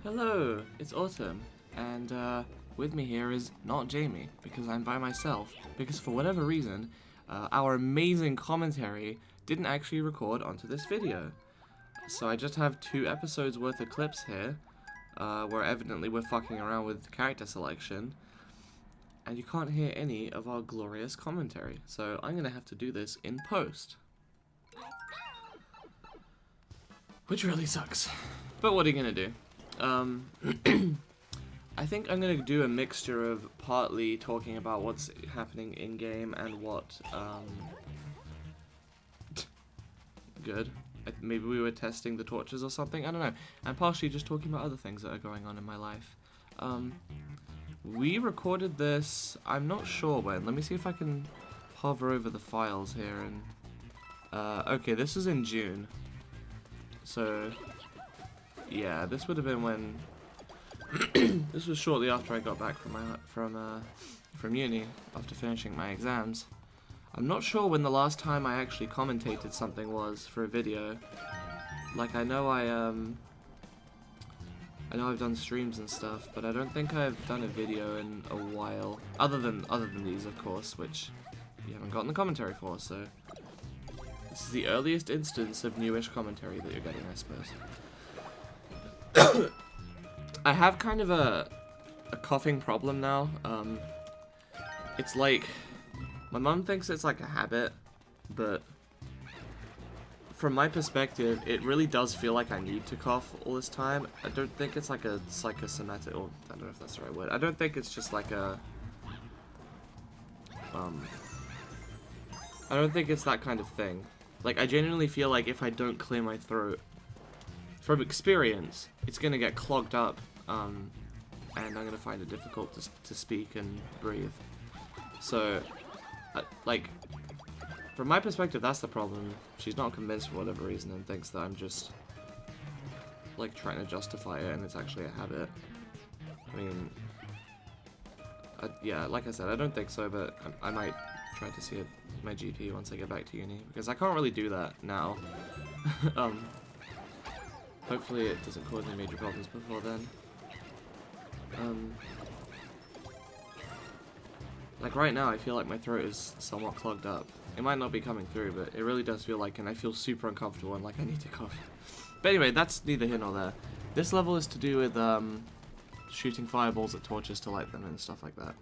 Hello, it's Autumn, and with me here is not Jamie, because I'm by myself, because for whatever reason, our amazing commentary didn't actually record onto this video. So I just have 2 episodes worth of clips here, where evidently we're fucking around with character selection, and you can't hear any of our glorious commentary, so I'm gonna have to do this in post. Which really sucks. But what are you gonna do? I think I'm gonna do a mixture of partly talking about what's happening in game and what, good. Maybe we were testing the torches or something, I don't know. And partially just talking about other things that are going on in my life. We recorded this, I'm not sure when. Let me see if I can hover over the files here and, okay, this is in June. So, yeah, this would have been when this was shortly after I got back from uni after finishing my exams. I'm not sure when the last time I actually commentated something was for a video. Like I know I've done streams and stuff, but I don't think I've done a video in a while. Other than these, of course, which you haven't gotten the commentary for. So this is the earliest instance of newish commentary that you're getting, I suppose. I have kind of a coughing problem now. It's like, my mum thinks it's like a habit, but from my perspective, it really does feel like I need to cough all this time. I don't think it's like a psychosomatic, or I don't know if that's the right word. I don't think it's just like a, I don't think it's that kind of thing. Like, I genuinely feel like if I don't clear my throat, from experience, it's gonna get clogged up, and I'm gonna find it difficult to speak and breathe. So, like, from my perspective, that's the problem. She's not convinced for whatever reason and thinks that I'm just, like, trying to justify it, and it's actually a habit. I mean, yeah, like I said, I don't think so, but I might try to see my GP once I get back to uni, because I can't really do that now. Hopefully it doesn't cause any major problems before then. Like right now, I feel like my throat is somewhat clogged up. It might not be coming through, but it really does feel like, and I feel super uncomfortable and like I need to cough. But anyway, that's neither here nor there. This level is to do with shooting fireballs at torches to light them and stuff like that.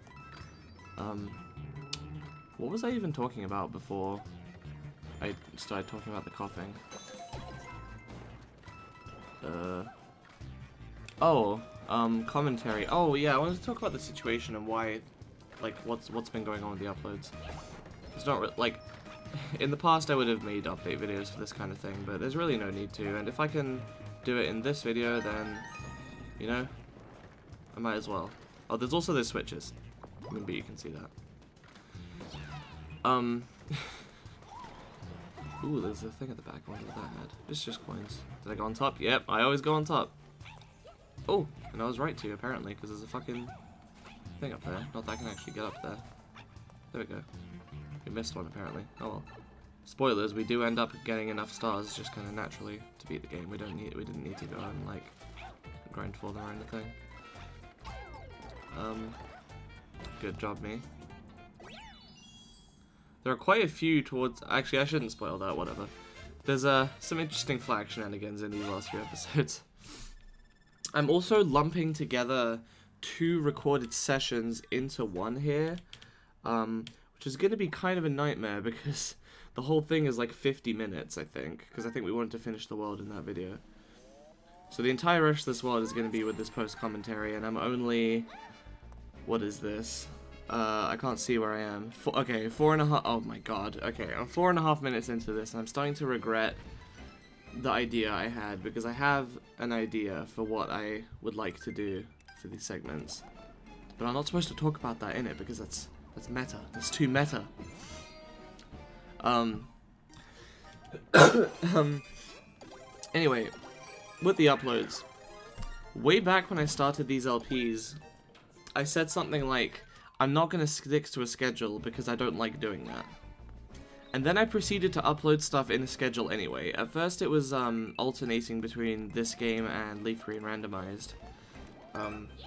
What was I even talking about before I started talking about the coughing? Commentary. Oh yeah, I wanted to talk about the situation and why, like, what's been going on with the uploads. It's not like, in the past I would have made update videos for this kind of thing, but there's really no need to, and if I can do it in this video, then, you know, I might as well. Oh, there's also those switches. Maybe you can see that. Ooh, there's a thing at the back. I wonder what that had. It's just coins. Did I go on top? Yep, I always go on top. Oh, and I was right to, apparently, because there's a fucking thing up there. Not that I can actually get up there. There we go. We missed one, apparently. Oh well. Spoilers, we do end up getting enough stars just kind of naturally to beat the game. We didn't need to go and, like, grind for them or anything. Good job, me. There are quite a few towards... Actually, I shouldn't spoil that, whatever. There's some interesting flag shenanigans in these last few episodes. I'm also lumping together 2 recorded sessions into one here, which is going to be kind of a nightmare because the whole thing is like 50 minutes, I think, because I think we wanted to finish the world in that video. So the entire rest of this world is going to be with this post-commentary, and I'm only... What is this? I can't see where I am. Okay, 4.5... Oh my god. Okay, I'm 4.5 minutes into this, and I'm starting to regret the idea I had, because I have an idea for what I would like to do for these segments. But I'm not supposed to talk about that in it, because that's meta. That's too meta. Anyway, with the uploads, way back when I started these LPs, I said something like, I'm not going to stick to a schedule because I don't like doing that. And then I proceeded to upload stuff in a schedule anyway. At first it was alternating between this game and Leaf Green Randomized.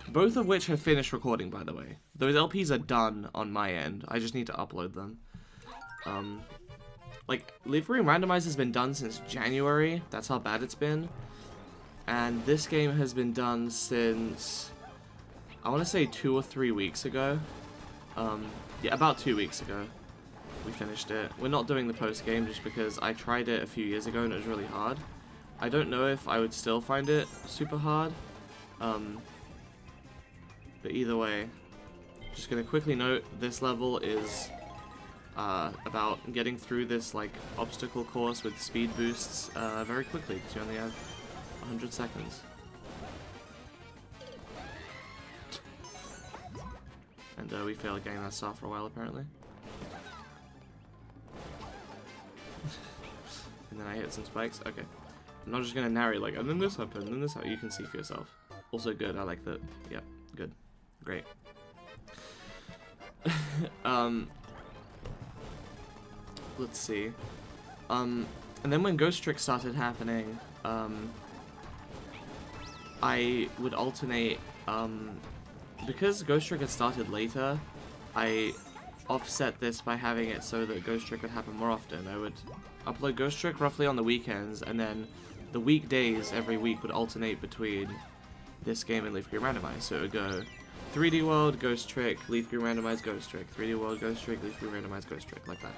Both of which have finished recording, by the way. Those LPs are done on my end. I just need to upload them. Like, Leaf Green Randomized has been done since January. That's how bad it's been. And this game has been done since, I want to say 2 or 3 weeks ago. Yeah, about 2 weeks ago. We finished it. We're not doing the post-game just because I tried it a few years ago and it was really hard. I don't know if I would still find it super hard. But either way, just gonna quickly note, this level is about getting through this like obstacle course with speed boosts very quickly because you only have 100 seconds. And we failed getting that star for a while apparently. And then I hit some spikes. Okay. I'm not just gonna narrate like, and then this happened, and then this happened. You can see for yourself. Also good, I like that. Yep, good. Great. Let's see. And then when Ghost Trick started happening, I would alternate, because Ghost Trick had started later, I offset this by having it so that Ghost Trick would happen more often. I would upload Ghost Trick roughly on the weekends, and then the weekdays every week would alternate between this game and Leaf Green Randomized. So it would go 3D World, Ghost Trick, Leaf Green Randomized, Ghost Trick, 3D World, Ghost Trick, Leaf Green Randomized, Ghost Trick, like that.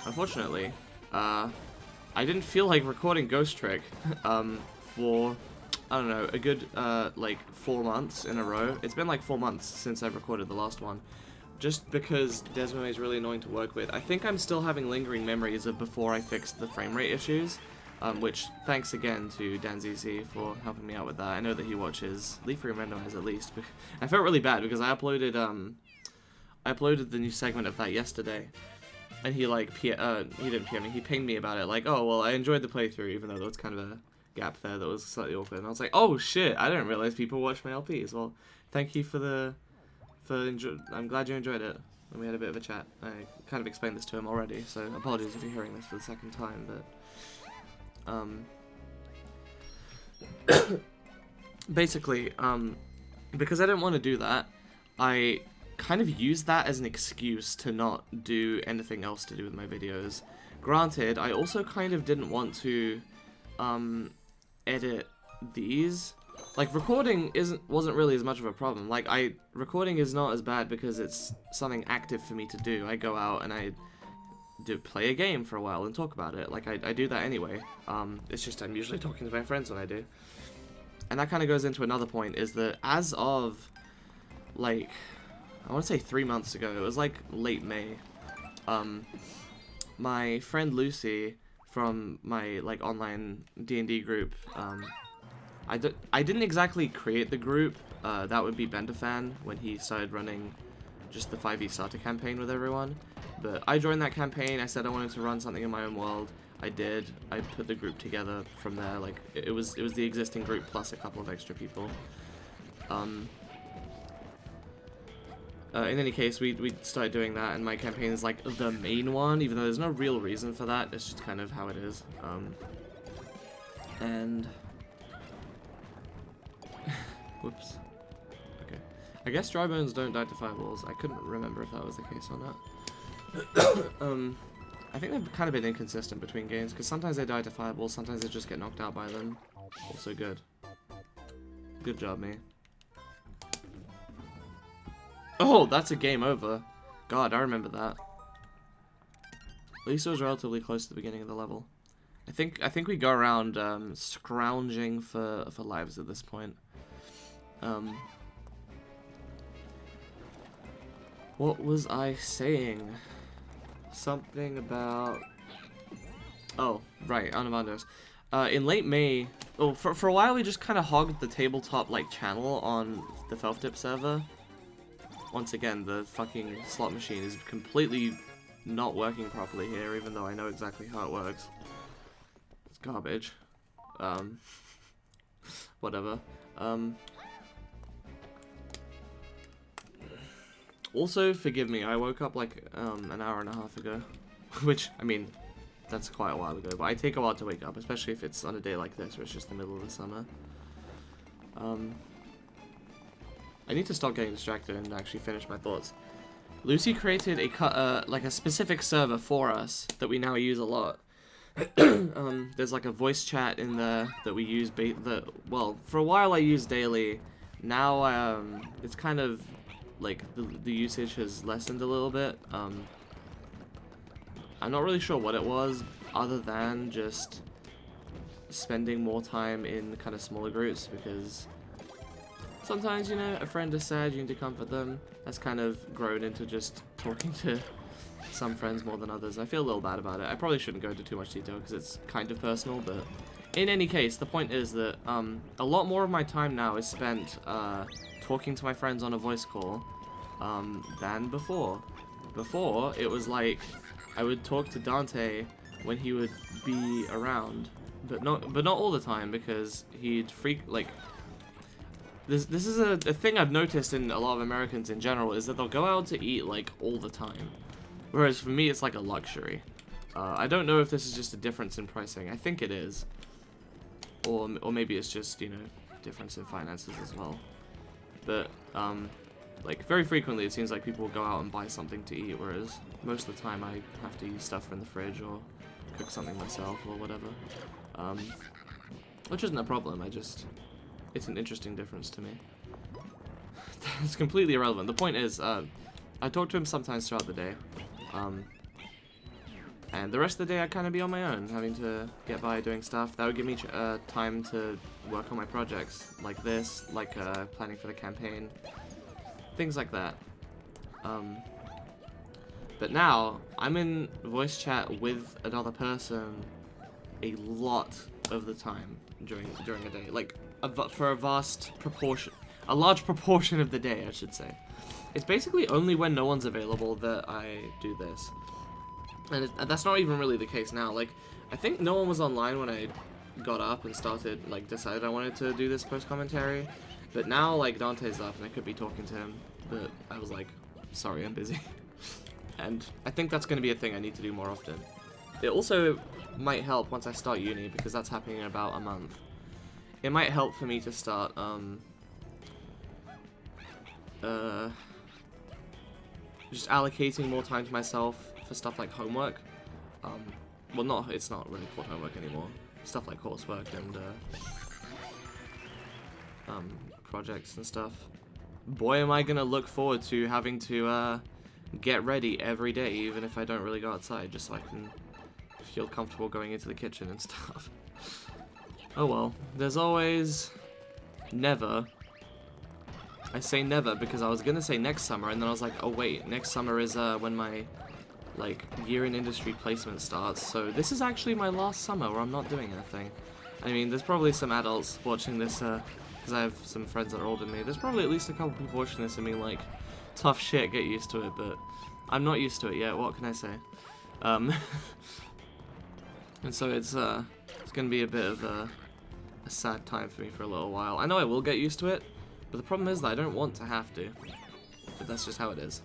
Unfortunately, I didn't feel like recording Ghost Trick for, I don't know, a good like 4 months in a row. It's been like 4 months since I've recorded the last one. Just because Desmo is really annoying to work with. I think I'm still having lingering memories of before I fixed the frame rate issues, which thanks again to DanZZ for helping me out with that. I know that he watches Leaf Green Randomized at least. I felt really bad because I uploaded the new segment of that yesterday, and he like he didn't PM me, he pinged me about it like, oh well, I enjoyed the playthrough even though there was kind of a gap there that was slightly awkward, and I was like, oh shit, I didn't realize people watch my LPs. Well, thank you for I'm glad you enjoyed it, and we had a bit of a chat. I kind of explained this to him already, so apologies if you're hearing this for the second time, but basically, because I didn't want to do that, I kind of used that as an excuse to not do anything else to do with my videos. Granted, I also kind of didn't want to edit these. Like, recording wasn't really as much of a problem. Like, recording is not as bad because it's something active for me to do. I go out and I play a game for a while and talk about it. Like, I do that anyway. It's just I'm usually talking to my friends when I do. And that kind of goes into another point, is that as of, like, I want to say 3 months ago, it was like late May, my friend Lucy from my, like, online D&D group, I didn't exactly create the group. That would be Benderfan when he started running just the 5e starter campaign with everyone. But I joined that campaign. I said I wanted to run something in my own world. I did. I put the group together from there. Like, it was the existing group plus a couple of extra people. In any case, we started doing that, and my campaign is like the main one, even though there's no real reason for that. It's just kind of how it is. And whoops. Okay. I guess dry bones don't die to fireballs. I couldn't remember if that was the case or not. I think they've kind of been inconsistent between games, because sometimes they die to fireballs, sometimes they just get knocked out by them. Also good. Good job, me. Oh, that's a game over. God, I remember that. At least it was relatively close to the beginning of the level. I think we go around scrounging for lives at this point. What was I saying? Something about... Oh, right, Anamandos. In late May... Oh, for a while we just kind of hogged the tabletop, like, channel on the Felftip server. Once again, the fucking slot machine is completely not working properly here, even though I know exactly how it works. It's garbage. Whatever. Also, forgive me, I woke up like an hour and a half ago. Which, I mean, that's quite a while ago, but I take a while to wake up, especially if it's on a day like this, where it's just the middle of the summer. I need to stop getting distracted and actually finish my thoughts. Lucy created like a specific server for us that we now use a lot. There's like a voice chat in there that we use, well, for a while I used daily. Now, it's kind of, like, the usage has lessened a little bit. I'm not really sure what it was, other than just spending more time in kind of smaller groups, because sometimes, you know, a friend is sad, you need to comfort them. That's kind of grown into just talking to some friends more than others. I feel a little bad about it. I probably shouldn't go into too much detail because it's kind of personal, but in any case, the point is that a lot more of my time now is spent talking to my friends on a voice call than before. Before, it was like I would talk to Dante when he would be around, but not all the time, because he'd like. This is a thing I've noticed in a lot of Americans in general, is that they'll go out to eat like all the time, whereas for me it's like a luxury. I don't know if this is just a difference in pricing. I think it is, or maybe it's just, you know, difference in finances as well. But like very frequently it seems like people will go out and buy something to eat, whereas most of the time I have to use stuff from the fridge or cook something myself or whatever. Which isn't a problem. It's an interesting difference to me. It's completely irrelevant. The point is, I talk to him sometimes throughout the day, and the rest of the day I kind of be on my own, having to get by doing stuff. That would give me time to work on my projects, like this, like planning for the campaign, things like that. But now, I'm in voice chat with another person a lot of the time during a day, like for a large proportion of the day, I should say. It's basically only when no one's available that I do this, and that's not even really the case now. Like, I think no one was online when I got up and decided I wanted to do this post commentary, but now like Dante's up and I could be talking to him, but I was like, sorry, I'm busy. And I think that's going to be a thing I need to do more often. It also might help once I start uni, because that's happening in about a month. It might help for me to start, just allocating more time to myself for stuff like homework. Well, it's not really called homework anymore. Stuff like coursework and, projects and stuff. Boy, am I gonna look forward to having to, get ready every day, even if I don't really go outside, just so I can feel comfortable going into the kitchen and stuff. Oh well, there's always never. I say never because I was gonna say next summer, and then I was like, oh wait, next summer is when my like year in industry placement starts, so this is actually my last summer where I'm not doing anything. I mean, there's probably some adults watching this, because I have some friends that are older than me. There's probably at least a couple people watching this and being like, tough shit, get used to it, but I'm not used to it yet, what can I say? And so it's gonna be a bit of a sad time for me for a little while. I know I will get used to it, but the problem is that I don't want to have to. But that's just how it is.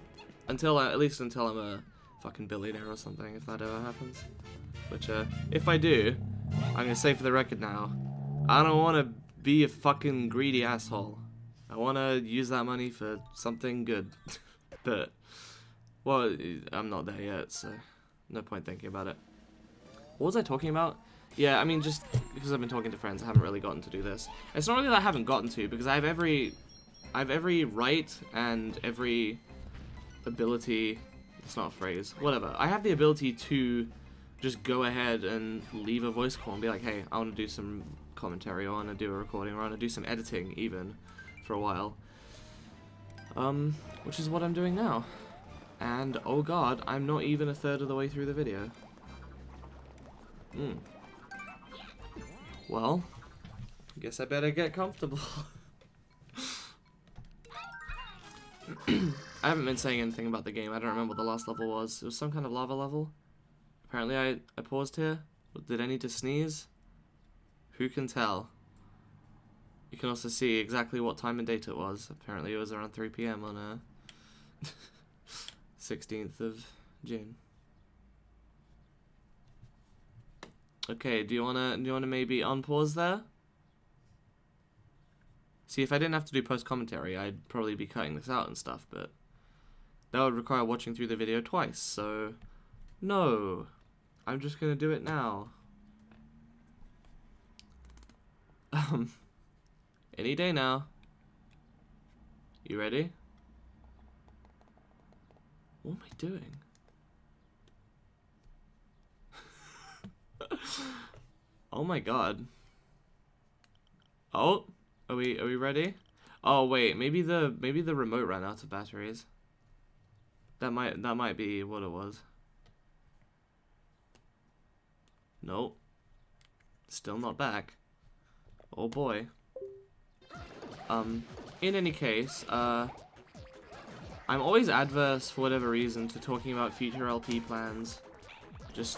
At least until I'm a fucking billionaire or something, if that ever happens. Which, if I do, I'm gonna say for the record now, I don't want to be a fucking greedy asshole. I want to use that money for something good. But, well, I'm not there yet, so no point thinking about it. What was I talking about? Yeah, I mean, just because I've been talking to friends, I haven't really gotten to do this. It's not really that I haven't gotten to, because I have every right and every ability. It's not a phrase. Whatever. I have the ability to just go ahead and leave a voice call and be like, hey, I want to do some commentary, or I want to do a recording, or I want to do some editing, even, for a while. Which is what I'm doing now. And, oh god, I'm not even a third of the way through the video. Well, I guess I better get comfortable. I haven't been saying anything about the game. I don't remember what the last level was. It was some kind of lava level. Apparently I paused here. Did I need to sneeze? Who can tell? You can also see exactly what time and date it was. Apparently it was around 3 PM on 16th of June. Okay, do you wanna maybe unpause there? See, if I didn't have to do post-commentary, I'd probably be cutting this out and stuff, but that would require watching through the video twice, so no. I'm just gonna do it now. Any day now. You ready? What am I doing? Oh my god. Oh, are we ready? Oh wait, maybe the remote ran out of batteries. That might be what it was. Nope. Still not back. Oh boy. In any case, I'm always adverse, for whatever reason, to talking about future LP plans. Just,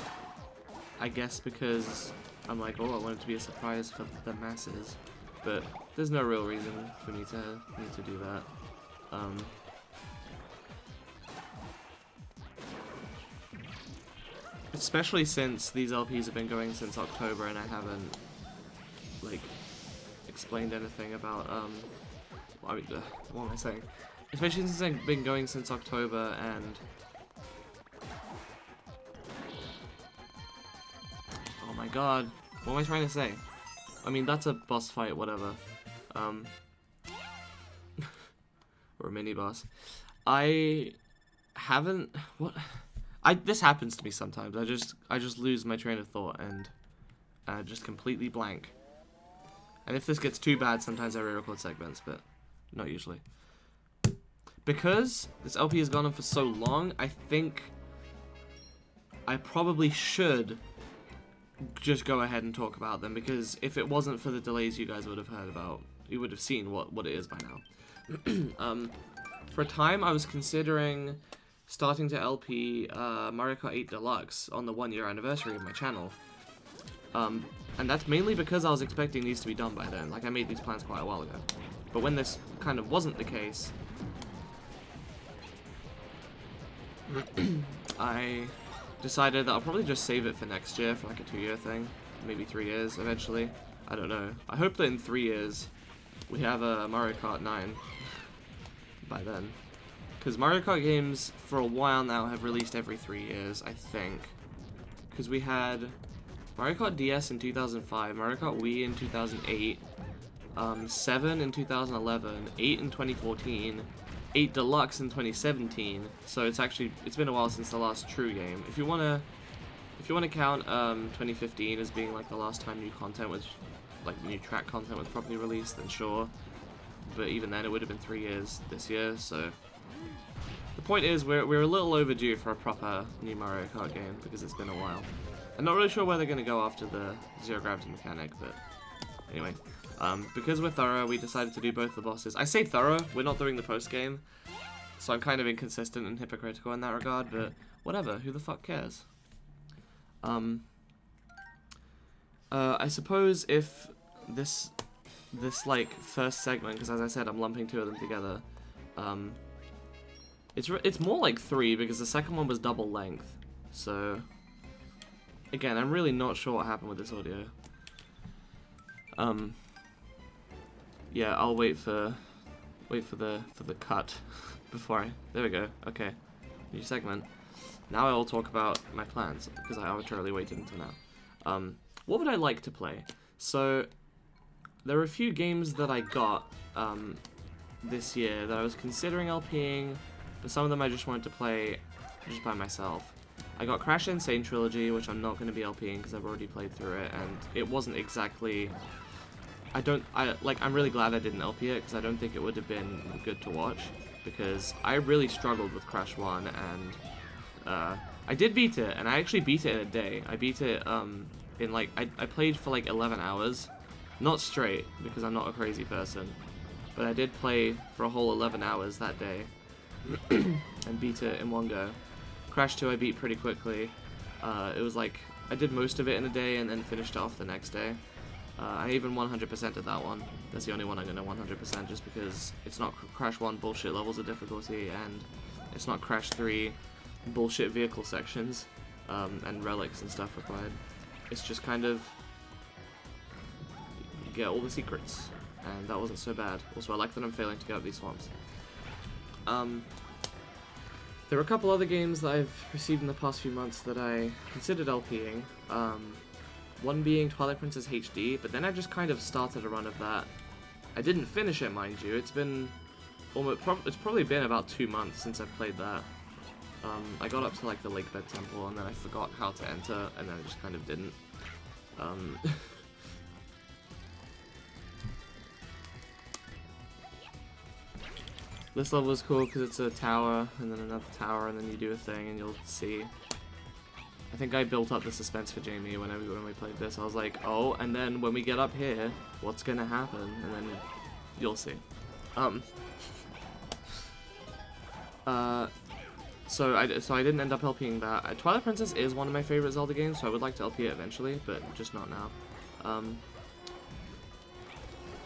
I guess because I'm like, oh, I want it to be a surprise for the masses. But there's no real reason for me to do that. Especially since these LPs have been going since October and I haven't, like, explained anything about, I mean, what am I saying? Especially since I've been going since October and... Oh my god, what am I trying to say? I mean, that's a boss fight, whatever. Or a mini-boss. I haven't... What? This happens to me sometimes. I just lose my train of thought and just completely blank. And if this gets too bad, sometimes I re-record segments, but not usually. Because this LP has gone on for so long, I think I probably should just go ahead and talk about them, because if it wasn't for the delays you guys would have heard about, you would have seen what it is by now. For a time, I was considering starting to LP Mario Kart 8 Deluxe on the 1-year anniversary of my channel. And that's mainly because I was expecting these to be done by then. Like, I made these plans quite a while ago. But when this kind of wasn't the case, I decided that I'll probably just save it for next year for like a 2-year thing. Maybe 3 years eventually. I don't know. I hope that in 3 years we have a Mario Kart 9 by then. Because Mario Kart games for a while now have released every 3 years, I think. Because we had Mario Kart DS in 2005, Mario Kart Wii in 2008, 7 in 2011, 8 in 2014, 8 Deluxe in 2017. So it's been a while since the last true game. If you wanna count 2015 as being like the last time new content was, like new track content was properly released, then sure. But even then, it would have been 3 years this year. So the point is, we're a little overdue for a proper new Mario Kart game because it's been a while. I'm not really sure where they're going to go after the zero gravity mechanic, but anyway. Because we're thorough, we decided to do both the bosses. I say thorough, we're not doing the post-game, so I'm kind of inconsistent and hypocritical in that regard, but whatever, who the fuck cares? I suppose if this like first segment, because as I said, I'm lumping 2 of them together, it's more like 3 because the second one was double length, so again, I'm really not sure what happened with this audio. Yeah, I'll wait for the cut before there we go. Okay, new segment. Now I will talk about my plans because I arbitrarily waited until now. What would I like to play? So there are a few games that I got this year that I was considering LPing, but some of them I just wanted to play just by myself. I got Crash Insane Trilogy, which I'm not going to be LPing because I've already played through it, and it wasn't exactly... I'm really glad I didn't LP it, because I don't think it would have been good to watch, because I really struggled with Crash 1, and I did beat it, and I actually beat it in a day. I beat it in like, I played for like 11 hours, not straight, because I'm not a crazy person, but I did play for a whole 11 hours that day, and beat it in one go. Crash 2 I beat pretty quickly. It was like, I did most of it in a day and then finished it off the next day. I even 100%ed that one. That's the only one I'm gonna 100% just because it's not Crash 1 bullshit levels of difficulty, and it's not Crash 3 bullshit vehicle sections, and relics and stuff required. it's just kind of, you get all the secrets, and that wasn't so bad. Also, I like that I'm failing to get up these swamps. There were a couple other games that I've received in the past few months that I considered LPing. One being Twilight Princess HD, but then I just kind of started a run of that. I didn't finish it, mind you. It's been it's probably been about 2 months since I've played that. I got up to like the Lakebed Temple, and then I forgot how to enter, and then I just kind of didn't. This level is cool because it's a tower, and then another tower, and then you do a thing, and you'll see. I think I built up the suspense for Jamie when we played this. I was like, oh, and then when we get up here, what's gonna happen? And then you'll see. So I didn't end up LPing that. Twilight Princess is one of my favorite Zelda games, so I would like to LP it eventually, but just not now.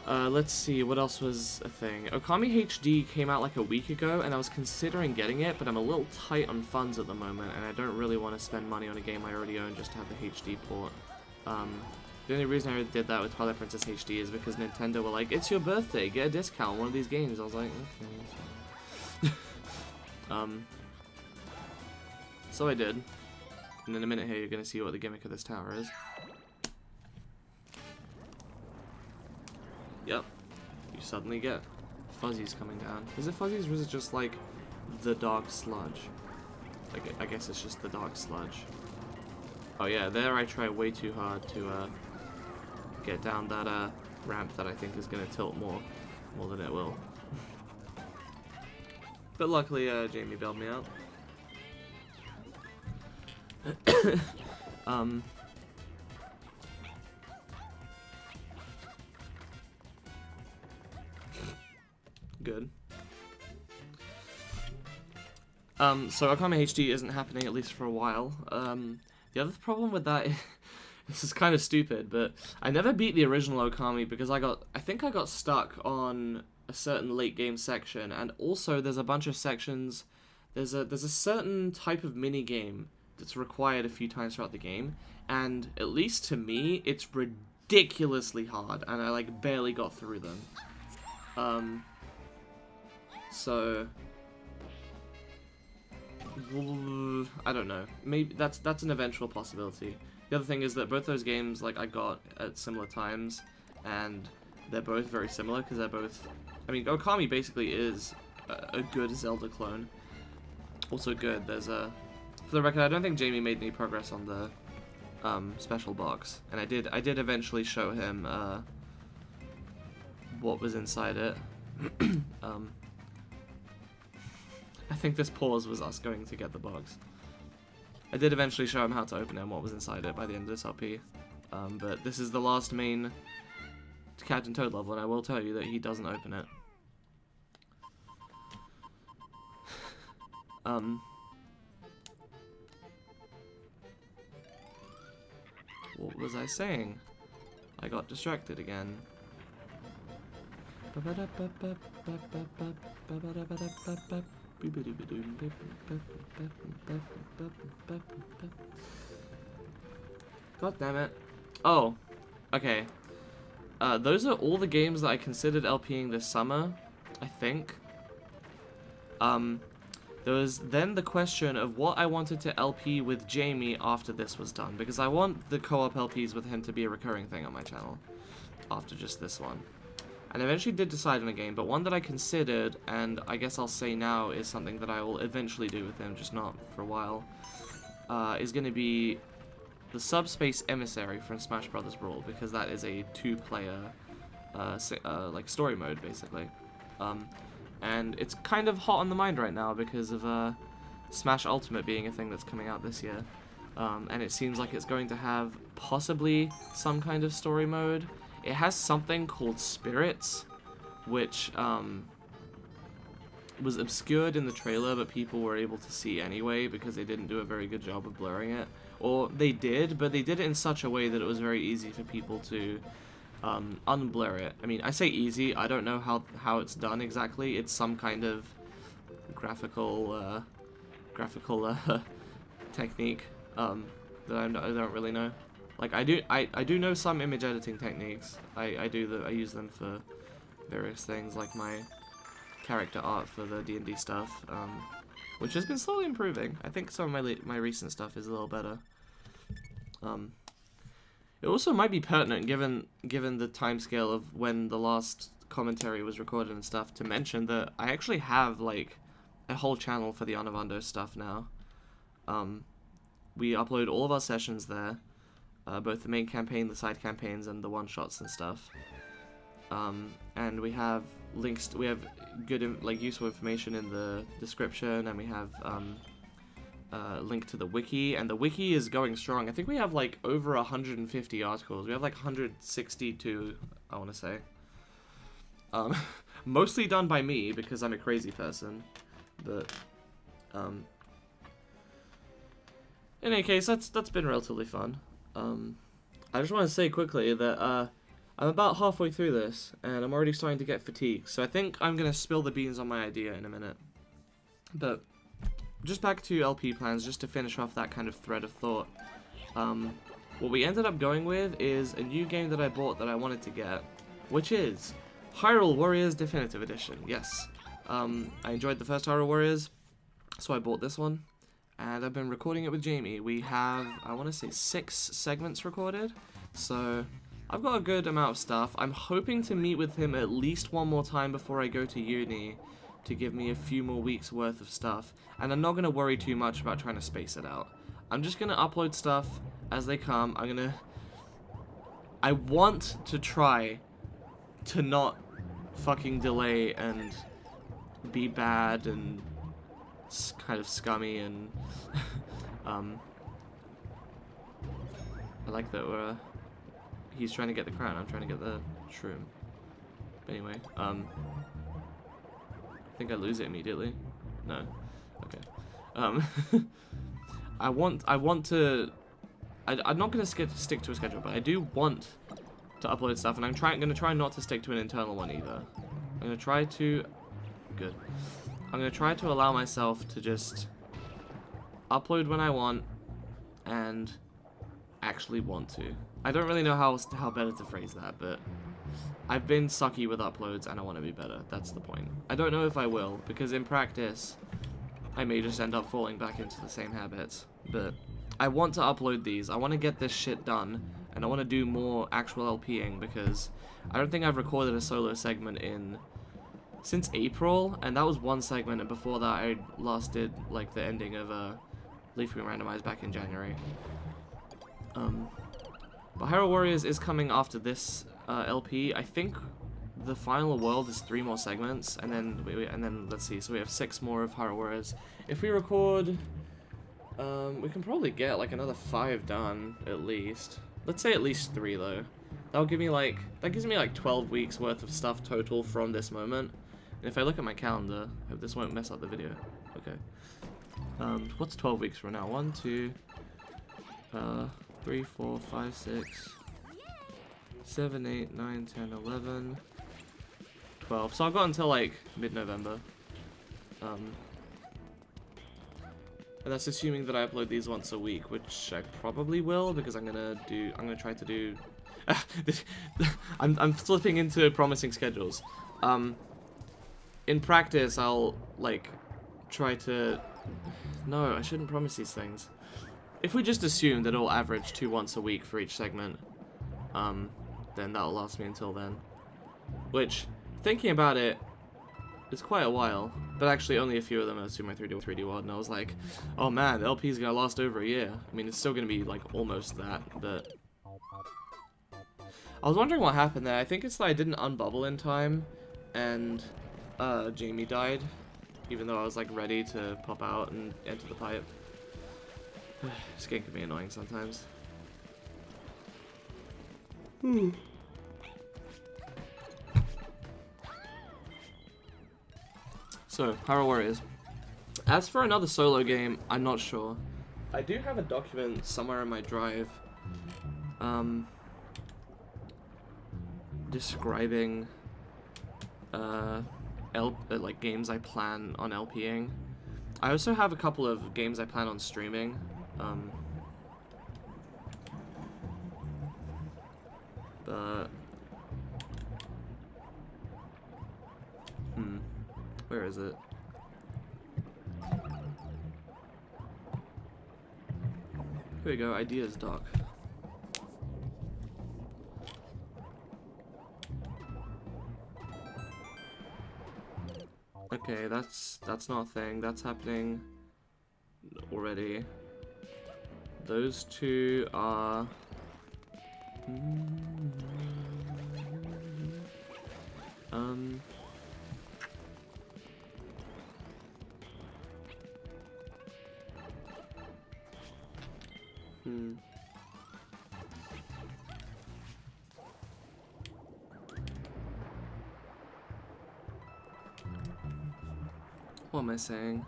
Let's see, what else was a thing? Okami HD came out like a week ago, and I was considering getting it, but I'm a little tight on funds at the moment, and I don't really want to spend money on a game I already own just to have the HD port. The only reason I did that with Twilight Princess HD is because Nintendo were like, it's your birthday, get a discount on one of these games. I was like, okay. So I did. And in a minute here, you're going to see what the gimmick of this tower is. Yep. You suddenly get fuzzies coming down. Is it fuzzies, or is it just like the dark sludge? Like, I guess it's just the dark sludge. Oh yeah, there I try way too hard to get down that ramp that I think is going to tilt more than it will. But luckily, Jamie bailed me out. Good. So Okami HD isn't happening, at least for a while. The other problem with that is, this is kind of stupid, but I never beat the original Okami because I think I got stuck on a certain late game section, and also there's a bunch of sections, there's a certain type of mini game that's required a few times throughout the game, and at least to me, it's ridiculously hard, and I like barely got through them. So I don't know. Maybe that's an eventual possibility. The other thing is that both those games, like, I got at similar times, and they're both very similar because they're both. I mean, Okami basically is a good Zelda clone. Also good. There's a. For the record, I don't think Jamie made any progress on the special box, and I did eventually show him what was inside it. I think this pause was us going to get the box. I did eventually show him how to open it and what was inside it by the end of this LP. But this is the last main Captain Toad level, and I will tell you that he doesn't open it. What was I saying? I got distracted again. God damn it. Oh, okay. Those are all the games that I considered LPing this summer, I think. There was then the question of what I wanted to LP with Jamie after this was done, because I want the co-op LPs with him to be a recurring thing on my channel after just this one. And I eventually did decide on a game, but one that I considered, and I guess I'll say now is something that I will eventually do with him, just not for a while, is going to be the Subspace Emissary from Smash Bros. Brawl, because that is a two-player, like, story mode, basically. And it's kind of hot on the mind right now because of Smash Ultimate being a thing that's coming out this year. And it seems like it's going to have possibly some kind of story mode. It has something called Spirits, which was obscured in the trailer, but people were able to see anyway because they didn't do a very good job of blurring it. Or they did, but they did it in such a way that it was very easy for people to unblur it. I mean, I say easy, I don't know how it's done exactly. It's some kind of graphical technique that I don't really know. Like I do know some image editing techniques. I use them for various things, like my character art for the D&D stuff, which has been slowly improving. I think some of my recent stuff is a little better. It also might be pertinent, given the timescale of when the last commentary was recorded and stuff, to mention that I actually have like a whole channel for the Onavando stuff now. We upload all of our sessions there, both the main campaign, the side campaigns, and the one-shots and stuff. And we have links. We have good, like, useful information in the description, and we have link to the wiki, and the wiki is going strong. I think we have like over 150 articles. We have like 162, I want to say. Mostly done by me because I'm a crazy person, but in any case, that's been relatively fun. I just want to say quickly that I'm about halfway through this, and I'm already starting to get fatigued. So I think I'm gonna spill the beans on my idea in a minute. But just back to LP plans, just to finish off that kind of thread of thought. What we ended up going with is a new game that I bought that I wanted to get, which is Hyrule Warriors Definitive Edition. Yes, I enjoyed the first Hyrule Warriors, so I bought this one, and I've been recording it with Jamie. We have, I want to say, 6 segments recorded, so I've got a good amount of stuff. I'm hoping to meet with him at least one more time before I go to uni, to give me a few more weeks worth of stuff, and I'm not going to worry too much about trying to space it out. I'm just going to upload stuff as they come. I want to try to not fucking delay and be bad and kind of scummy, and I like that he's trying to get the crown, I'm trying to get the shroom. But anyway, I think I lose it immediately. No. Okay. I'm not gonna stick to a schedule, but I do want to upload stuff, and I'm gonna try not to stick to an internal one either. I'm gonna try to allow myself to just upload when I want and actually want to. I don't really know how better to phrase that, but I've been sucky with uploads and I want to be better. That's the point. I don't know if I will, because in practice I may just end up falling back into the same habits, but I want to upload these. I want to get this shit done, and I want to do more actual LPing, because I don't think I've recorded a solo segment since April, and that was one segment, and before that I last did like the ending of Leaf Green Randomized back in January. But Hyrule Warriors is coming after this LP. I think the final world is 3 more segments, and then let's see. So we have 6 more of Hyrule Warriors. If we record, we can probably get like another 5 done at least. Let's say at least 3 though. That gives me like 12 weeks worth of stuff total from this moment. And if I look at my calendar, I hope this won't mess up the video. Okay. What's 12 weeks from now? 1, 2, 3, 4, 5, 6, 7, 8, 9, 10, 11, 12. So I've got until like mid-November. And that's assuming that I upload these once a week, which I probably will, because I'm gonna try to do I'm slipping into promising schedules. In practice I'll like try to, no, I shouldn't promise these things. If we just assume that it'll average 2 once a week for each segment, then that'll last me until then. Which, thinking about it, is quite a while. But actually, only a few of them are Super Mario 3D World, and I was like, oh man, the LP's gonna last over a year. I mean, it's still gonna be like almost that, but I was wondering what happened there. I think it's that I didn't unbubble in time, and Jamie died, even though I was like ready to pop out and enter the pipe. This game can be annoying sometimes. So, Hyrule Warriors. As for another solo game, I'm not sure. I do have a document somewhere in my drive describing like games I plan on LPing. I also have a couple of games I plan on streaming. But where is it? Here we go, ideas doc. Okay, that's not a thing. That's happening already. Those two are what am I saying?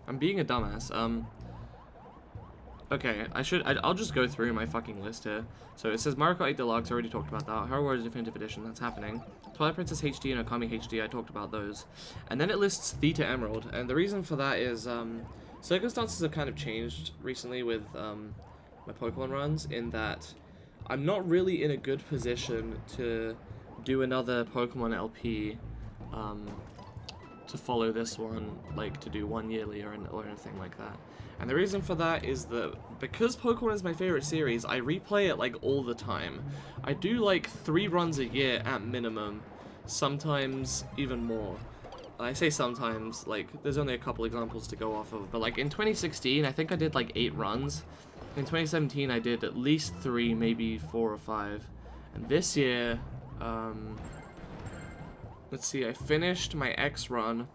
I'm being a dumbass. Okay, I'll just go through my fucking list here. So it says Mario Kart 8 Deluxe, I already talked about that. Hero Warriors Definitive Edition, that's happening. Twilight Princess HD and Okami HD, I talked about those. And then it lists Theta Emerald, and the reason for that is, circumstances have kind of changed recently with, my Pokemon runs, in that I'm not really in a good position to do another Pokemon LP, to follow this one, like to do one yearly or anything like that. And the reason for that is that because Pokemon is my favorite series, I replay it like all the time. I do like 3 runs a year at minimum, sometimes even more. I say sometimes, like there's only a couple examples to go off of, but like in 2016 I think I did like 8 runs. In 2017 I did at least 3, maybe 4 or 5. And this year, let's see, I finished my X run,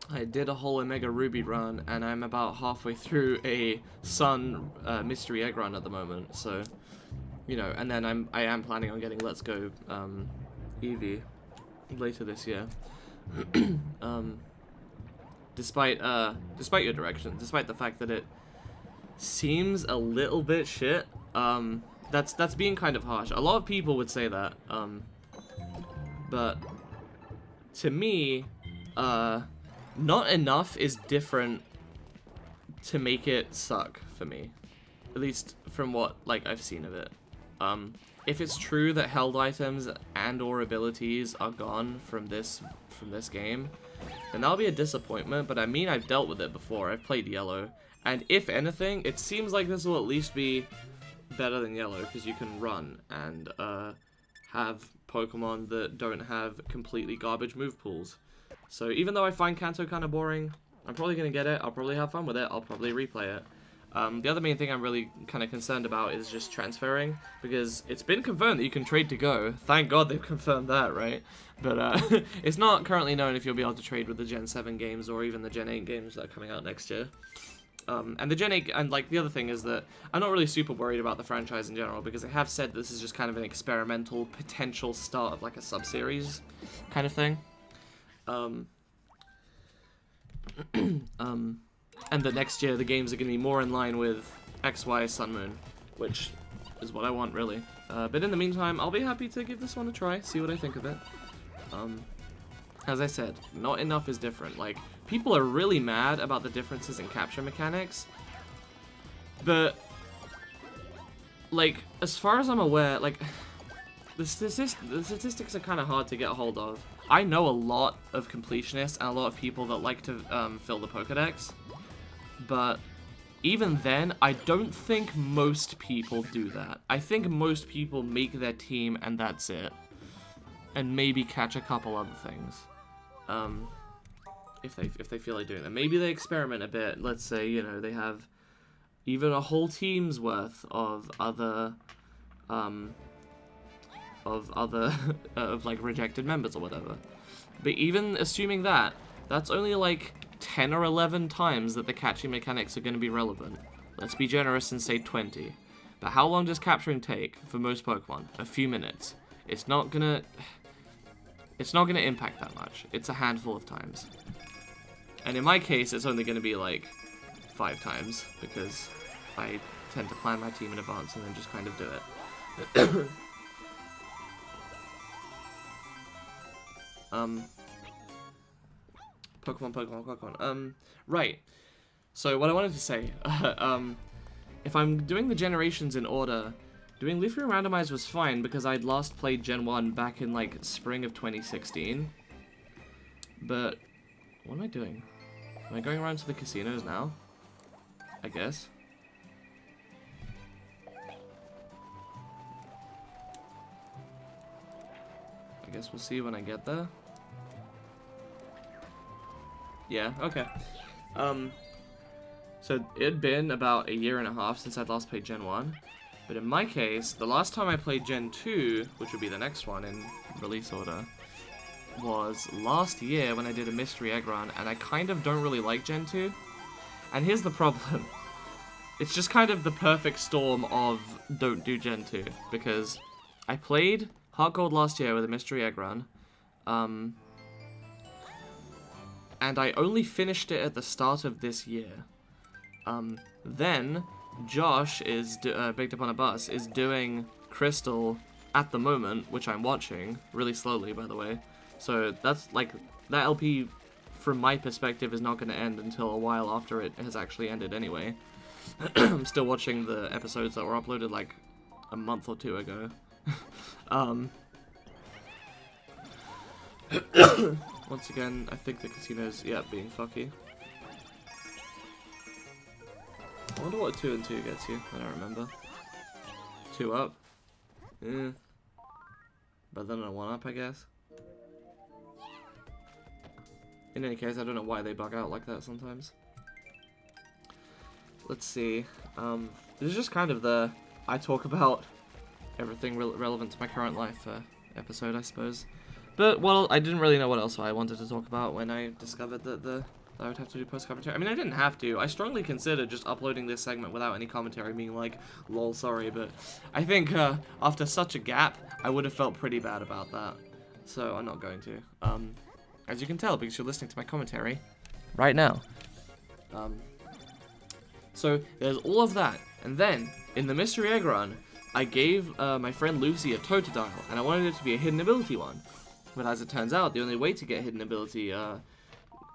I did a whole Omega Ruby run, and I'm about halfway through a Sun Mystery Egg run at the moment, so, you know, and then I am planning on getting Let's Go Eevee later this year. Despite your direction, despite the fact that it seems a little bit shit, that's being kind of harsh. A lot of people would say that, but to me, not enough is different to make it suck for me. At least from what, like, I've seen of it. If it's true that held items and or abilities are gone from this game, then that'll be a disappointment, but I mean, I've dealt with it before. I've played Yellow, and if anything, it seems like this will at least be better than Yellow, because you can run and have Pokemon that don't have completely garbage move pools. So even though I find Kanto kind of boring, I'm probably going to get it, I'll probably have fun with it, I'll probably replay it. The other main thing I'm really kind of concerned about is just transferring, because it's been confirmed that you can trade to go. Thank God they've confirmed that, right? But it's not currently known if you'll be able to trade with the Gen 7 games or even the Gen 8 games that are coming out next year. And the Gen 8, and like the other thing is that I'm not really super worried about the franchise in general, because they have said this is just kind of an experimental potential start of like a sub-series kind of thing. And that next year the games are going to be more in line with XY Sun Moon, which is what I want, really. But in the meantime, I'll be happy to give this one a try, see what I think of it. As I said, not enough is different. Like, people are really mad about the differences in capture mechanics, but, like, as far as I'm aware, like, the statistics are kind of hard to get a hold of. I know a lot of completionists and a lot of people that like to fill the Pokedex, but even then, I don't think most people do that. I think most people make their team and that's it, and maybe catch a couple other things, if they feel like doing that. Maybe they experiment a bit. Let's say, you know, they have even a whole team's worth of other of like rejected members or whatever. But even assuming that, that's only like 10 or 11 times that the catching mechanics are going to be relevant. Let's be generous and say 20. But how long does capturing take for most Pokemon? A few minutes. It's not gonna impact that much. It's a handful of times. And in my case, it's only going to be like 5 times, because I tend to plan my team in advance and then just kind of do it. Pokemon. Right. So what I wanted to say, if I'm doing the generations in order, doing Leaf Room Randomized was fine because I'd last played Gen 1 back in like spring of 2016. But what am I doing? Am I going around to the casinos now? I guess. I guess we'll see when I get there. Yeah, okay. So it'd been about 1.5 years since I'd last played Gen 1. But in my case, the last time I played Gen 2, which would be the next one in release order, was last year when I did a mystery egg run, and I kind of don't really like Gen 2. And here's the problem. It's just kind of the perfect storm of don't do Gen 2, because I played Heart Gold last year with a mystery egg run, and I only finished it at the start of this year. Then Josh is Baked Up on a Bus is doing Crystal at the moment, which I'm watching really slowly, by the way. So that's like that LP, from my perspective, is not going to end until a while after it has actually ended. Anyway, I'm still watching the episodes that were uploaded like a month or 2 ago. Once again, I think the casino's being fucky. I wonder what 2 and 2 gets you. I don't remember. 2 up. Yeah. But then a 1 up, I guess. In any case, I don't know why they bug out like that sometimes. Let's see. This is just kind of the I talk about everything relevant to my current life episode, I suppose. But, well, I didn't really know what else I wanted to talk about when I discovered that I would have to do post-commentary. I mean, I didn't have to. I strongly considered just uploading this segment without any commentary, being like, lol, sorry, but I think after such a gap, I would have felt pretty bad about that. So I'm not going to. As you can tell, because you're listening to my commentary right now. So there's all of that. And then, in the Mystery Egg Run, I gave my friend Lucy a Totodile, and I wanted it to be a hidden ability one. But as it turns out, the only way to get hidden ability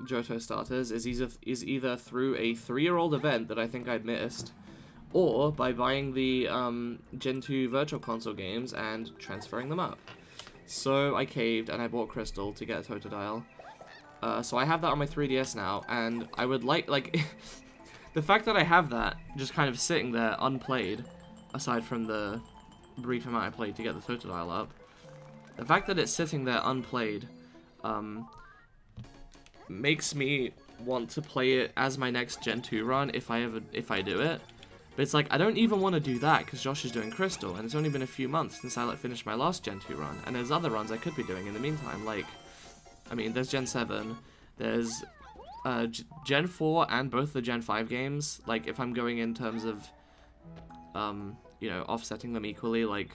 Johto starters is either through a 3-year-old event that I think I'd missed, or by buying the Gen 2 Virtual Console games and transferring them up. So I caved and I bought Crystal to get a Totodile. So I have that on my 3DS now, and I would like the fact that I have that just kind of sitting there unplayed, aside from the brief amount I played to get the Totodile up. The fact that it's sitting there unplayed makes me want to play it as my next Gen 2 run if I do it. But it's like, I don't even want to do that because Josh is doing Crystal, and it's only been a few months since I finished my last Gen 2 run, and there's other runs I could be doing in the meantime, like, I mean, there's Gen 7, there's Gen 4 and both the Gen 5 games, like, if I'm going in terms of, you know, offsetting them equally, like,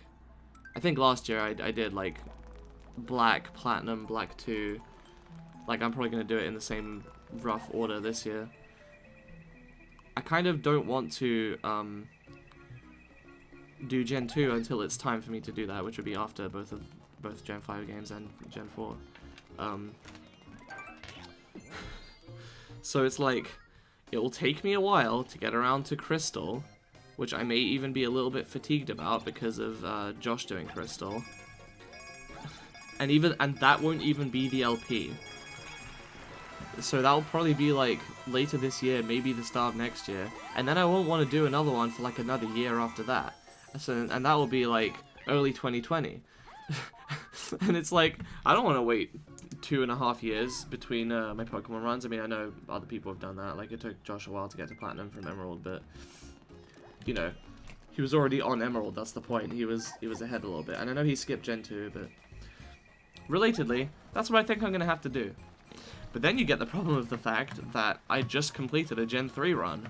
I think last year I did, like, Black, Platinum, Black 2, like, I'm probably going to do it in the same rough order this year. I kind of don't want to do Gen 2 until it's time for me to do that, which would be after both Gen 5 games and Gen 4. So it's like, it will take me a while to get around to Crystal, which I may even be a little bit fatigued about because of Josh doing Crystal. And that won't even be the LP. So that'll probably be like later this year, maybe the start of next year, and then I won't want to do another one for like another year after that. So, and that will be like early 2020. And it's like, I don't want to wait 2.5 years between my Pokemon runs. I mean, I know other people have done that. Like, it took Josh a while to get to Platinum from Emerald, but you know, he was already on Emerald. That's the point. He was ahead a little bit, and I know he skipped Gen 2, but relatedly, that's what I think I'm gonna have to do. But then you get the problem of the fact that I just completed a Gen 3 run.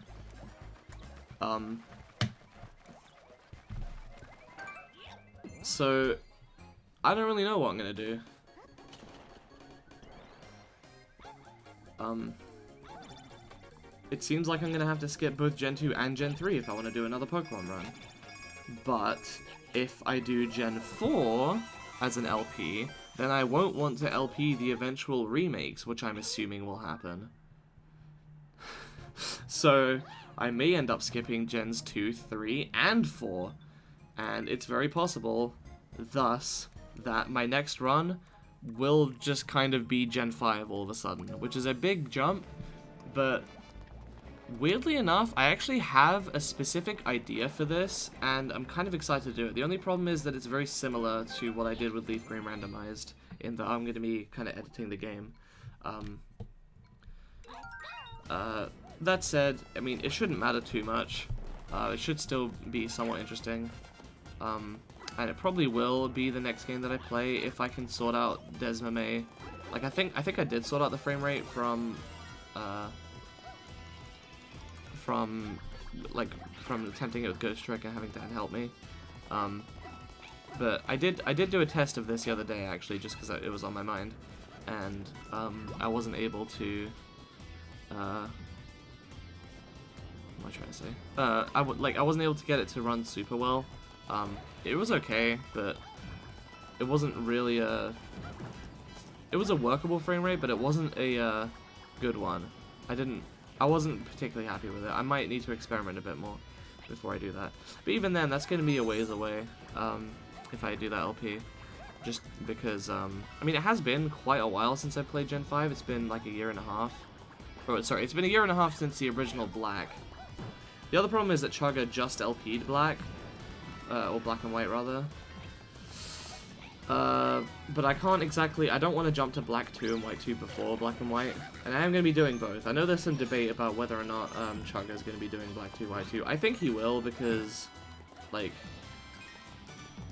So I don't really know what I'm gonna do. It seems like I'm gonna have to skip both Gen 2 and Gen 3 if I want to do another Pokemon run. But if I do Gen 4 as an LP, then I won't want to LP the eventual remakes, which I'm assuming will happen. So I may end up skipping Gens 2, 3, and 4. And it's very possible, thus, that my next run will just kind of be Gen 5 all of a sudden, which is a big jump, but weirdly enough, I actually have a specific idea for this, and I'm kind of excited to do it. The only problem is that it's very similar to what I did with Leaf Green Randomized, in that I'm going to be kind of editing the game. That said, I mean, it shouldn't matter too much. It should still be somewhat interesting. And it probably will be the next game that I play if I can sort out Desmame. Like, I think I did sort out the frame rate from attempting it with Ghost Trick and having Dan help me. But I did do a test of this the other day, actually, just because it was on my mind, and I wasn't able to. What am I trying to say? I wasn't able to get it to run super well. It was okay, but it wasn't really a. It was a workable frame rate, but it wasn't a good one. I wasn't particularly happy with it. I might need to experiment a bit more before I do that. But even then, that's going to be a ways away if I do that LP. Just because, I mean, it has been quite a while since I played Gen 5. It's been like a year and a half. Oh, sorry, it's been a year and a half since the original Black. The other problem is that Chugga just LP'd Black. Or Black and White, rather. But I can't exactly, I don't want to jump to Black 2 and White 2 before Black and White, and I am going to be doing both. I know there's some debate about whether or not Chugga is going to be doing Black 2, White 2. I think he will, because, like,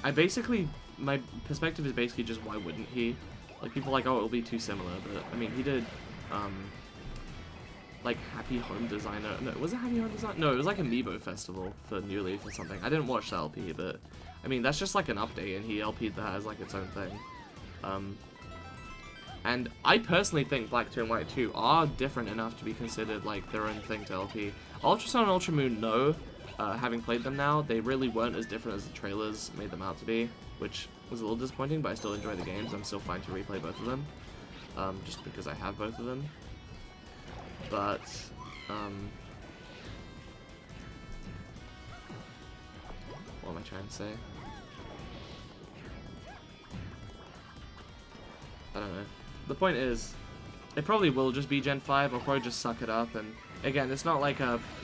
my perspective is basically just why wouldn't he? Like, people are like, oh, it'll be too similar, but, I mean, he did, like, Happy Home Designer, no, was it Happy Home Designer? No, it was like Amiibo Festival for New Leaf or something. I didn't watch the LP, but I mean, that's just like an update, and he LP'd that as like its own thing. And I personally think Black 2 and White 2 are different enough to be considered like their own thing to LP. Ultra Sun and Ultra Moon, no. Having played them now, they really weren't as different as the trailers made them out to be, which was a little disappointing, but I still enjoy the games. I'm still fine to replay both of them, just because I have both of them. But, what am I trying to say? I don't know. The point is, it probably will just be Gen 5, I'll probably just suck it up, and again, it's not like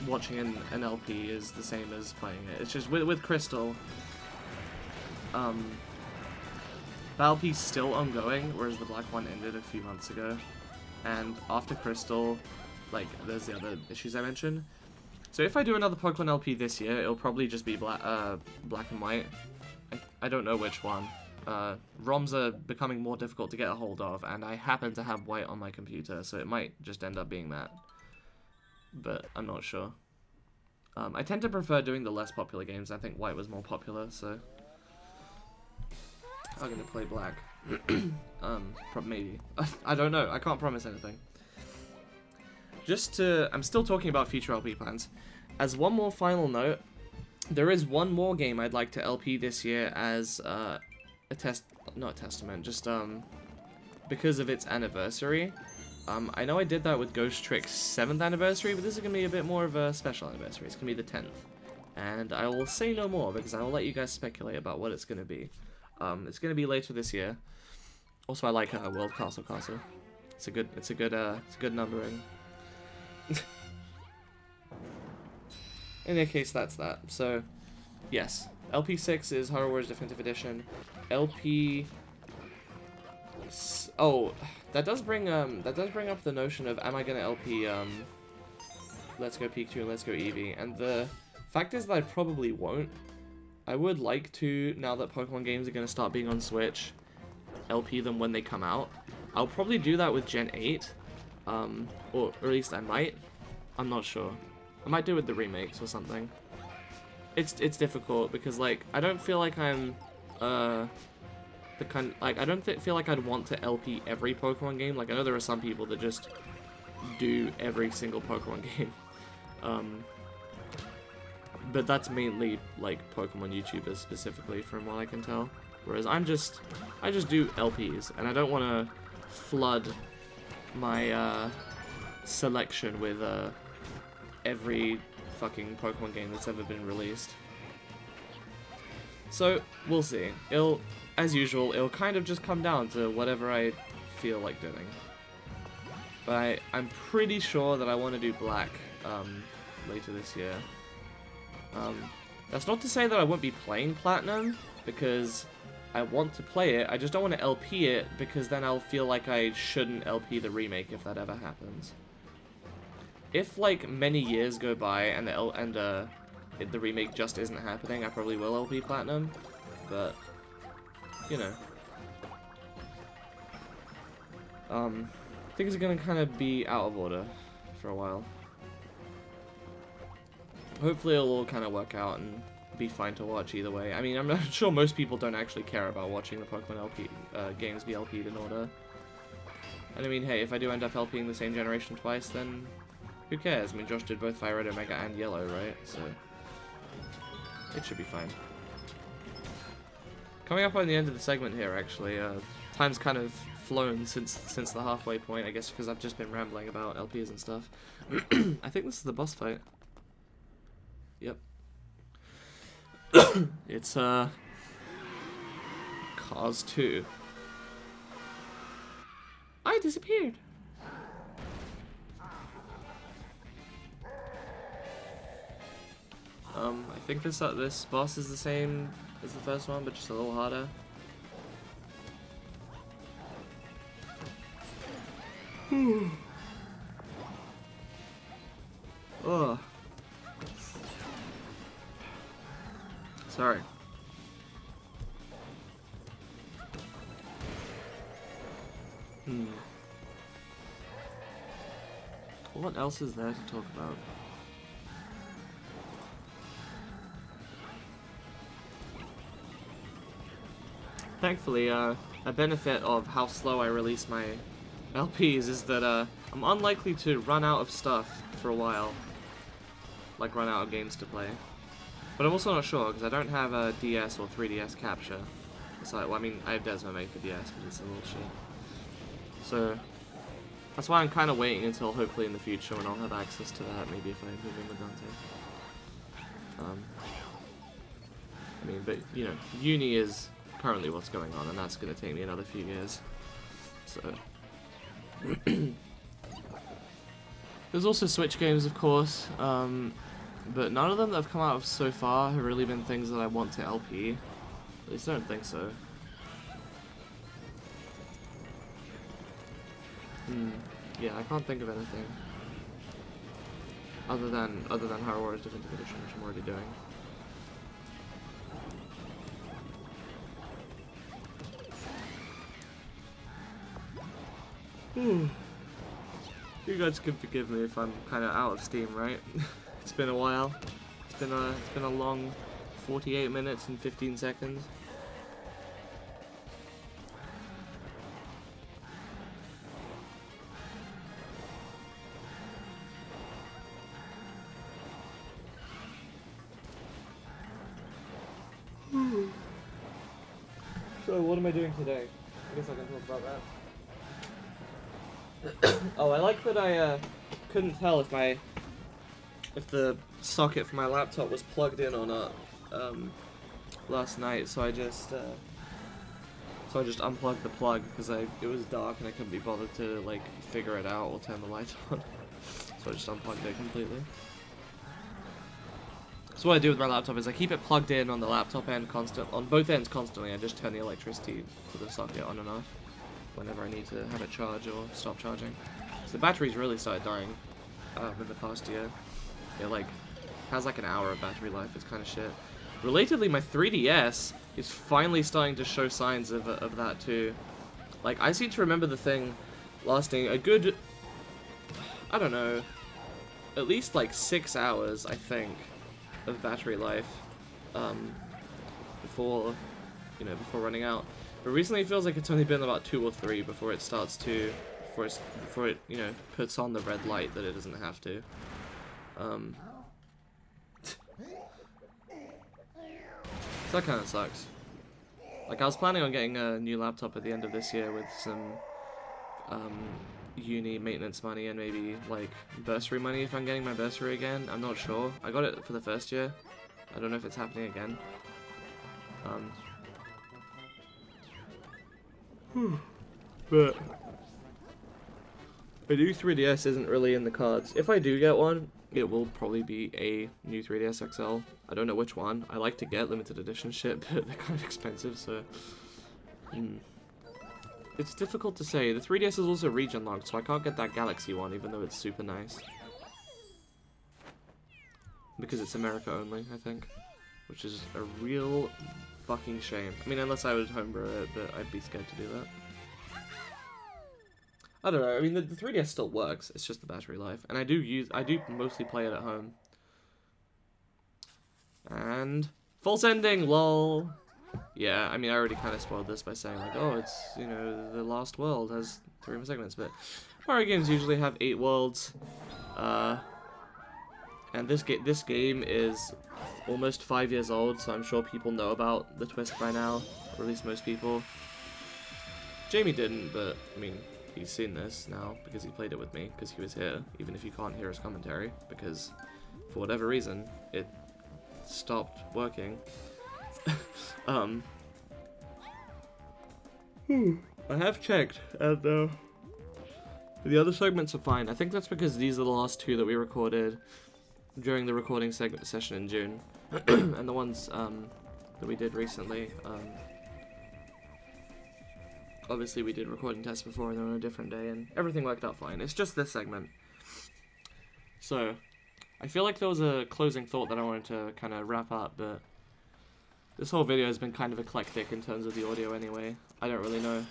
watching an LP is the same as playing it. It's just, with Crystal, the LP's still ongoing, whereas the Black one ended a few months ago, and after Crystal, like, there's the other issues I mentioned. So if I do another Pokemon LP this year, it'll probably just be Black and White. I don't know which one. ROMs are becoming more difficult to get a hold of, and I happen to have White on my computer, so it might just end up being that. But I'm not sure. I tend to prefer doing the less popular games. I think White was more popular, so I'm gonna play Black. Maybe. I don't know. I can't promise anything. I'm still talking about future LP plans. As one more final note, there is one more game I'd like to LP this year as not a testament, just because of its anniversary. I know I did that with Ghost Trick's 7th anniversary, but this is going to be a bit more of a special anniversary. It's going to be the 10th. And I will say no more, because I will let you guys speculate about what it's going to be. It's going to be later this year. Also, I like World Castle Castle. It's a good numbering. In any case, that's that. So, yes, LP6 is Hyrule Warriors Definitive Edition. Oh, that does bring up the notion of, am I gonna LP Let's Go Pikachu and Let's Go Eevee? And the fact is that I probably won't. I would like to, now that Pokemon games are gonna start being on Switch, LP them when they come out. I'll probably do that with Gen 8. Or at least I might. I'm not sure. I might do it with the remakes or something. It's difficult because, like, I don't feel like I'm I don't feel like I'd want to LP every Pokemon game. Like, I know there are some people that just do every single Pokemon game. But that's mainly like Pokemon YouTubers specifically, from what I can tell. Whereas I just do LPs, and I don't want to flood my selection with every fucking Pokemon game that's ever been released. So, we'll see. As usual, it'll kind of just come down to whatever I feel like doing. But I'm pretty sure that I want to do Black later this year. That's not to say that I won't be playing Platinum, because I want to play it. I just don't want to LP it, because then I'll feel like I shouldn't LP the remake if that ever happens. If, like, many years go by and the remake just isn't happening, I probably will LP Platinum, but, you know. Things are gonna kind of be out of order for a while. Hopefully it'll all kind of work out and be fine to watch either way. I mean, I'm not sure most people don't actually care about watching the Pokemon games be LP'd in order. And I mean, hey, if I do end up LPing the same generation twice, then who cares? I mean, Josh did both Fire Red, Omega, and Yellow, right? So it should be fine. Coming up on the end of the segment here, actually, time's kind of flown since the halfway point, I guess, because I've just been rambling about LPs and stuff. I think this is the boss fight. Yep. It's, Cars 2. I disappeared! I think this boss is the same as the first one, but just a little harder. Ugh. Sorry. What else is there to talk about? Thankfully, a benefit of how slow I release my LPs is that I'm unlikely to run out of stuff for a while. Like run out of games to play. But I'm also not sure, because I don't have a DS or 3DS capture. So, well, I mean, I have Desmomate for DS, but it's a little shit. So, that's why I'm kind of waiting until hopefully in the future when I'll have access to that, maybe if I move in with Dante. I mean, but, you know, uni is currently what's going on, and that's going to take me another few years. So... There's also Switch games, of course, but none of them that have come out so far have really been things that I want to LP. At least I don't think so. Yeah, I can't think of anything other than Hyrule Warriors Definitive Edition, which I'm already doing. You guys can forgive me if I'm kind of out of steam, right? It's been a while. It's been a long 48 minutes and 15 seconds. So what am I doing today? I guess I can talk about that. Oh, I like that I couldn't tell if the socket for my laptop was plugged in or not last night, so I just unplugged the plug because it was dark and I couldn't be bothered to like figure it out or turn the light on. So I just unplugged it completely. So what I do with my laptop is I keep it plugged in on the laptop end on both ends constantly. I just turn the electricity for the socket on and off whenever I need to have it charge or stop charging. So the battery's really started dying in the past year. It like has like an hour of battery life. It's kind of shit. Relatedly, my 3DS is finally starting to show signs of that too. Like I seem to remember the thing lasting a good, I don't know, at least like 6 hours, I think, of battery life before running out. But recently it feels like it's only been about 2 or 3 before it starts to, before it, you know, puts on the red light that it doesn't have to. So that kind of sucks. Like I was planning on getting a new laptop at the end of this year with some uni maintenance money and maybe like bursary money if I'm getting my bursary again. I'm not sure. I got it for the first year. I don't know if it's happening again. But a new 3DS isn't really in the cards. If I do get one, it will probably be a new 3DS XL. I don't know which one. I like to get limited edition shit, but they're kind of expensive, so... It's difficult to say. The 3DS is also region locked, so I can't get that Galaxy one, even though it's super nice. Because it's America only, I think. Which is a real fucking shame. I mean, unless I would homebrew it, but I'd be scared to do that. I don't know, I mean, the 3DS still works, it's just the battery life. And I do mostly play it at home. And... false ending, lol! Yeah, I mean, I already kind of spoiled this by saying, like, oh, it's, you know, the last world has 3 more segments, but Mario games usually have 8 worlds. And this game is almost 5 years old, so I'm sure people know about the twist by now, or at least most people. Jamie didn't, but, I mean... he's seen this now because he played it with me because he was here, even if you can't hear his commentary because for whatever reason it stopped working. I have checked and the other segments are fine. I think that's because these are the last 2 that we recorded during the recording session in June and the ones that we did recently. Obviously, we did recording tests before, and they're on a different day, and everything worked out fine. It's just this segment. So, I feel like there was a closing thought that I wanted to kind of wrap up, but this whole video has been kind of eclectic in terms of the audio anyway. I don't really know.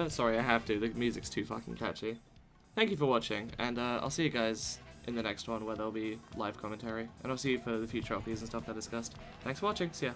Sorry, I have to. The music's too fucking catchy. Thank you for watching, and I'll see you guys in the next one where there'll be live commentary, and I'll see you for the future LPs and stuff that I discussed. Thanks for watching. See ya.